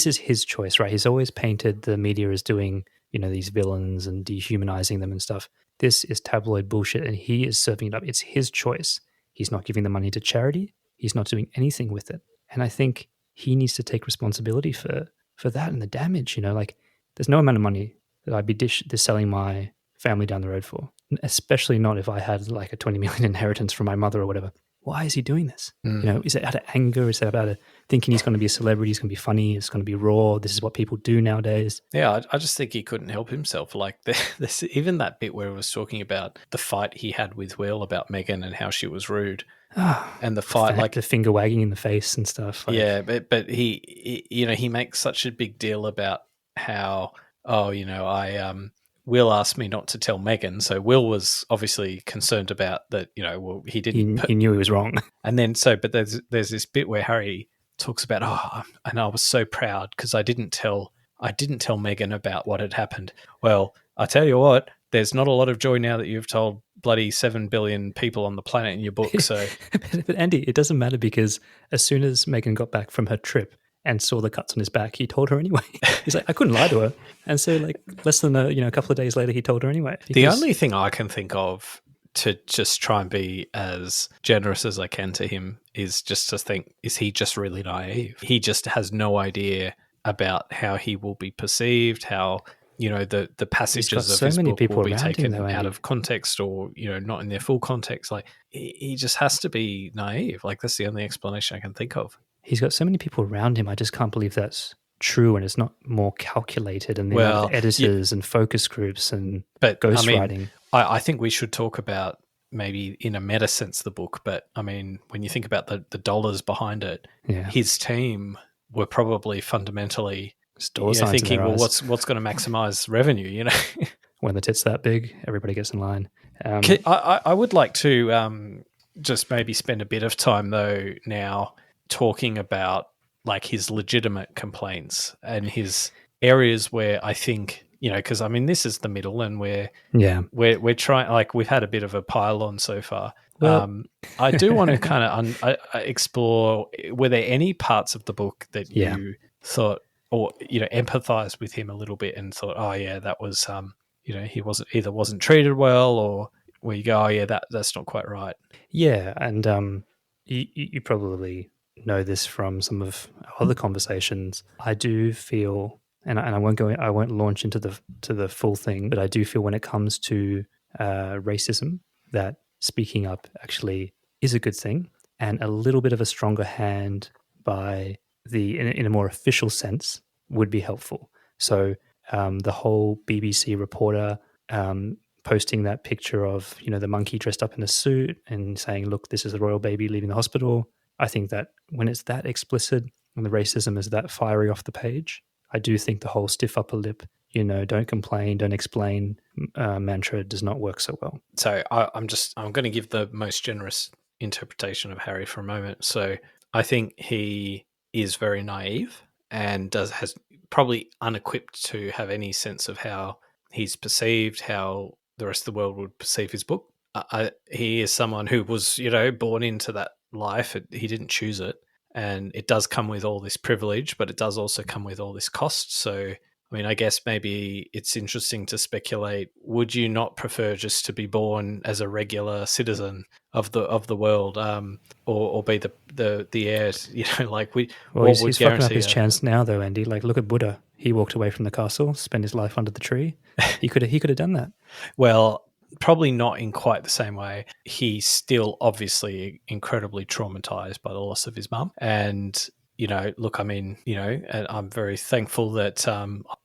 is his choice, right? He's always painted the media as doing, these villains and dehumanizing them and stuff. This is tabloid bullshit, and he is serving it up. It's his choice. He's not giving the money to charity. He's not doing anything with it. And I think he needs to take responsibility for that and the damage. Like, there's no amount of money that I'd be selling my family down the road for, especially not if I had like a 20 million inheritance from my mother or whatever. Why is he doing this? Is it out of anger? Is it about thinking he's going to be a celebrity? He's going to be funny. It's going to be raw. This is what people do nowadays. Yeah, I just think he couldn't help himself. Like, this, even that bit where he was talking about the fight he had with Will about Meghan and how she was rude. And the fight, like the finger wagging in the face and stuff. Like, yeah, but he makes such a big deal about how, Will asked me not to tell Meghan. So Will was obviously concerned about that, he didn't. He knew he was wrong. And then, but there's this bit where Harry talks about, and I was so proud because I didn't tell Meghan about what had happened. Well, I tell you what, there's not a lot of joy now that you've told bloody 7 billion people on the planet in your book. So, but Andy, it doesn't matter, because as soon as Meghan got back from her trip and saw the cuts on his back, he told her anyway. He's like, I couldn't lie to her. And so, like, less than a couple of days later, he told her anyway. The only thing I can think of to just try and be as generous as I can to him is just to think, is he just really naive? He just has no idea about how he will be perceived, how, the passages of his book will be taken out of context or, not in their full context. Like, he just has to be naive. Like, that's the only explanation I can think of. He's got so many people around him. I just can't believe that's true, and it's not more calculated, and the amount of editors and focus groups and ghostwriting. I think we should talk about, maybe in a meta sense, the book, but I mean, when you think about the dollars behind it, his team were probably fundamentally thinking, well, what's going to maximize revenue, When the tit's that big, everybody gets in line. I would like to just maybe spend a bit of time, though, now talking about like his legitimate complaints and his areas where I think, because I mean, this is the middle, and we're trying, like, we've had a bit of a pile on so far. Well, I do want to kind of explore, were there any parts of the book that you thought, or, empathized with him a little bit and thought, oh yeah, that was, he wasn't treated well, or where you go, oh yeah, that's not quite right. Yeah. And you probably know this from some of our other conversations. I do feel, and I won't launch into the full thing, but I do feel when it comes to racism, that speaking up actually is a good thing, and a little bit of a stronger hand by in a more official sense would be helpful. So the whole BBC reporter posting that picture of, the monkey dressed up in a suit and saying, look, this is the royal baby leaving the hospital. I think that when it's that explicit and the racism is that fiery off the page, I do think the whole stiff upper lip, don't complain, don't explain mantra does not work so well. So I'm going to give the most generous interpretation of Harry for a moment. So I think he is very naive and has probably unequipped to have any sense of how he's perceived, how the rest of the world would perceive his book. He is someone who was, born into that life. He didn't choose it, and it does come with all this privilege, but it does also come with all this cost. So, I mean, I guess maybe it's interesting to speculate, would you not prefer just to be born as a regular citizen of the world, or be the heir, he's fucking up his chance now though, Andy. Like, look at Buddha. He walked away from the castle, spent his life under the tree. He could have done that. Well, probably not in quite the same way. He's still obviously incredibly traumatized by the loss of his mum. And, look, I mean, and I'm very thankful that,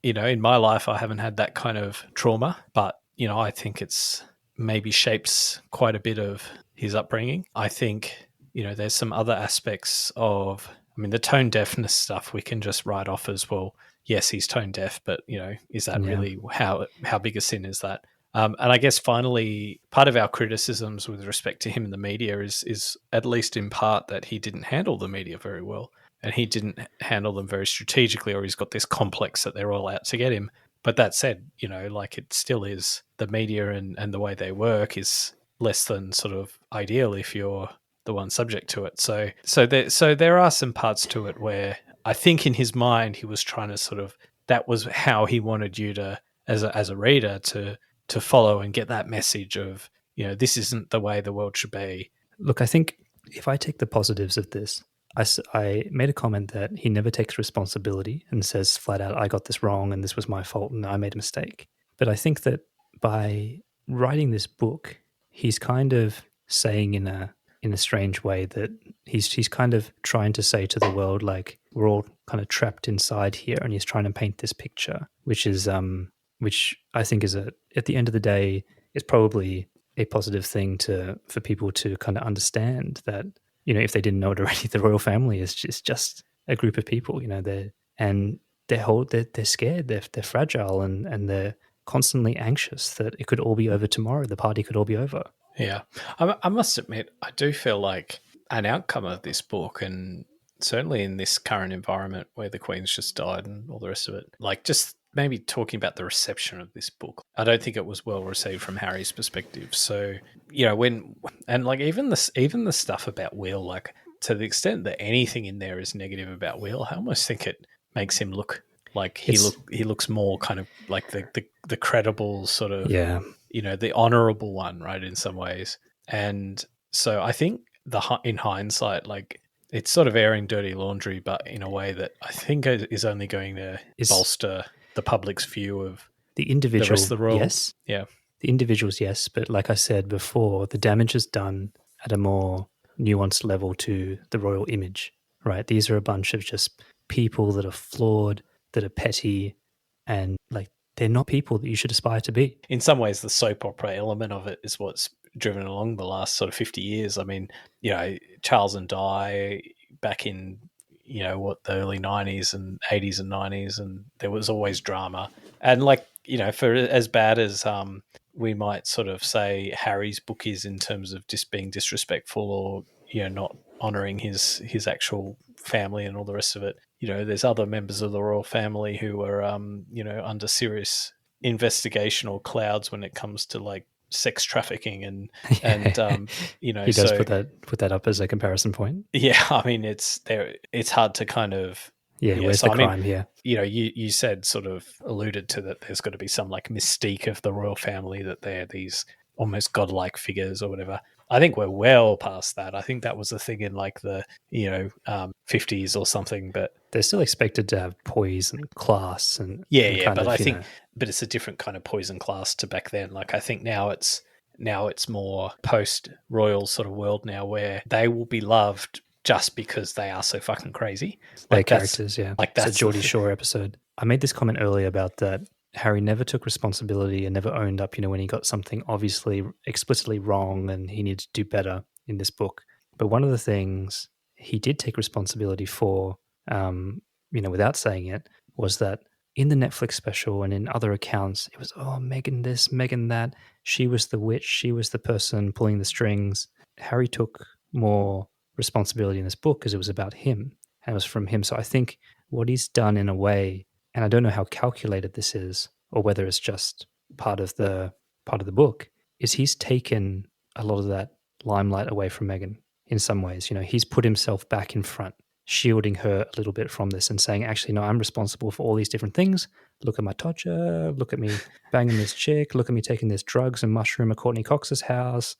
in my life, I haven't had that kind of trauma. But, I think it's maybe shapes quite a bit of his upbringing. I think, there's some other aspects of, I mean, the tone deafness stuff we can just write off as, well, yes, he's tone deaf, but, is that really how big a sin is that? And I guess finally, part of our criticisms with respect to him in the media is at least in part that he didn't handle the media very well, and he didn't handle them very strategically, or he's got this complex that they're all out to get him. But that said, like it still is the media and the way they work is less than sort of ideal if you're the one subject to it. So there are some parts to it where I think in his mind he was trying to sort of, that was how he wanted you to, as a reader, to follow and get that message of, this isn't the way the world should be. Look, I think if I take the positives of this, I made a comment that he never takes responsibility and says flat out, I got this wrong and this was my fault and I made a mistake. But I think that by writing this book, he's kind of saying in a strange way that he's kind of trying to say to the world, like, we're all kind of trapped inside here, and he's trying to paint this picture, which I think is at the end of the day is probably a positive thing for people to kind of understand that, if they didn't know it already, the royal family is just a group of people, they're scared, they're fragile, and they're constantly anxious that it could all be over tomorrow. The party could all be over. Yeah. I must admit, I do feel like an outcome of this book, and certainly in this current environment where the Queen's just died and all the rest of it, like just maybe talking about the reception of this book, I don't think it was well received from Harry's perspective. So, even the stuff about Will, like to the extent that anything in there is negative about Will, I almost think it makes him look like he looks more kind of like the credible sort of, the honorable one, right, in some ways. And so I think in hindsight, like, it's sort of airing dirty laundry, but in a way that I think is only going to bolster the public's view of the individual. The rest of the role. Yes. Yeah. The individuals, yes. But like I said before, the damage is done at a more nuanced level to the royal image, right? These are a bunch of just people that are flawed, that are petty, and like they're not people that you should aspire to be. In some ways, the soap opera element of it is what's driven along the last sort of 50 years. I mean, Charles and Di back in, the early 90s and 80s and 90s, and there was always drama. And like, for as bad as we might sort of say Harry's book is in terms of just being disrespectful or, not honouring his actual family and all the rest of it, there's other members of the royal family who are, under serious investigational clouds when it comes to like sex trafficking and he does put that up as a comparison point. Yeah, I mean it's hard to kind of where's the crime here? You said, sort of alluded to that there's got to be some like mystique of the royal family, that they're these almost godlike figures or whatever. I think we're well past that. I think that was a thing in like the 50s or something, but they're still expected to have poise and class and but I think but it's a different kind of poise and class to back then. Like I think now it's more post royal sort of world now, where they will be loved just because they are so fucking crazy. Their characters, like that's a Geordie Shore episode. I made this comment earlier about that Harry never took responsibility and never owned up, when he got something obviously explicitly wrong and he needed to do better in this book. But one of the things he did take responsibility for, without saying it, was that in the Netflix special and in other accounts, it was, Meghan this, Meghan that. She was the witch. She was the person pulling the strings. Harry took more responsibility in this book because it was about him and it was from him. So I think what he's done in a way, and I don't know how calculated this is or whether it's just part of the book, is he's taken a lot of that limelight away from Meghan in some ways. He's put himself back in front, shielding her a little bit from this and saying, actually, no, I'm responsible for all these different things. Look at my torture. Look at me banging this chick. Look at me taking this drugs and mushroom at Courtney Cox's house.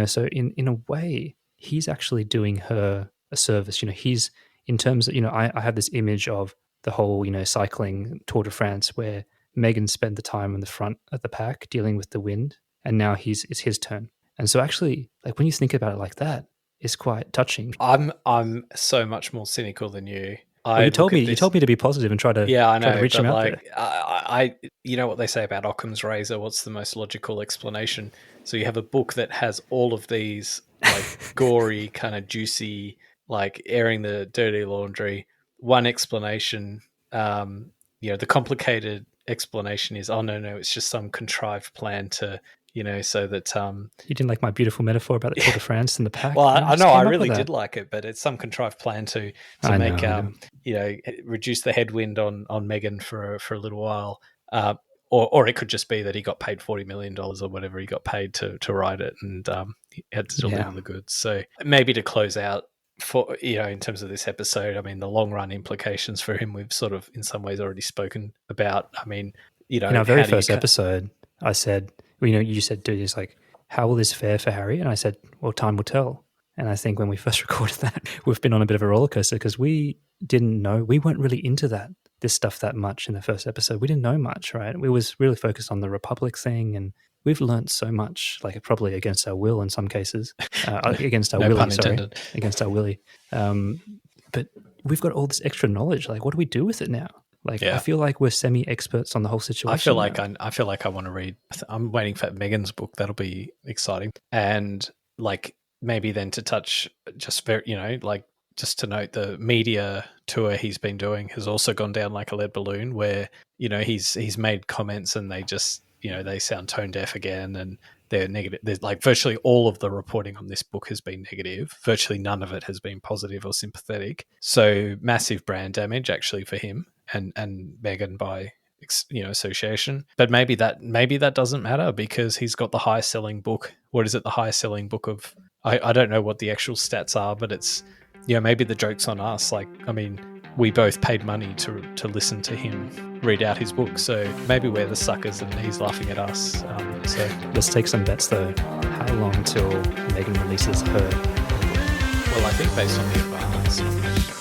So in a way, he's actually doing her a service. He's, in terms of, I have this image of the whole, cycling Tour de France where Meghan spent the time in the front of the pack dealing with the wind, and now it's his turn. And so actually, like when you think about it like that, it's quite touching. I'm so much more cynical than you. You told me to be positive and try to I know, try to reach him out there. I you know what they say about Occam's razor? What's the most logical explanation? So you have a book that has all of these like gory, kind of juicy, like airing the dirty laundry. One explanation, the complicated explanation is, oh no, it's just some contrived plan to, so that you didn't like my beautiful metaphor about the Tour de France and the pack. Well, I know I really did like it, but it's some contrived plan to make reduce the headwind on Meghan for a little while. or it could just be that he got paid $40 million or whatever he got paid to write it, and he had to deliver the goods. So maybe to close out, for in terms of this episode, I mean, the long run implications for him we've sort of in some ways already spoken about. I mean, in our very first episode, I said, you said, dude, it's like, how will this fare for Harry? And I said, well, time will tell. And I think when we first recorded that, we've been on a bit of a roller coaster because we didn't know, we weren't really into this stuff that much in the first episode. We didn't know much, right? We was really focused on the Republic thing, and we've learned so much, like probably against our will in some cases, against our willy, against our willy. But we've got all this extra knowledge. Like, what do we do with it now? Like, I feel like we're semi-experts on the whole situation. I feel like I want to read. I'm waiting for Meghan's book. That'll be exciting. And like maybe then to touch just very, just to note, the media tour he's been doing has also gone down like a lead balloon, where he's made comments and they just they sound tone deaf again, and they're negative. There's like virtually all of the reporting on this book has been negative. Virtually none of it has been positive or sympathetic. So massive brand damage actually for him and Meghan by association. But maybe that doesn't matter because he's got the highest selling book. What is it? The highest selling book of I don't know what the actual stats are, but it's maybe the joke's on us. Like, I mean, we both paid money to listen to him read out his book, so maybe we're the suckers and he's laughing at us. So let's take some bets though. How long till Meghan releases her? Well, I think based on the advance,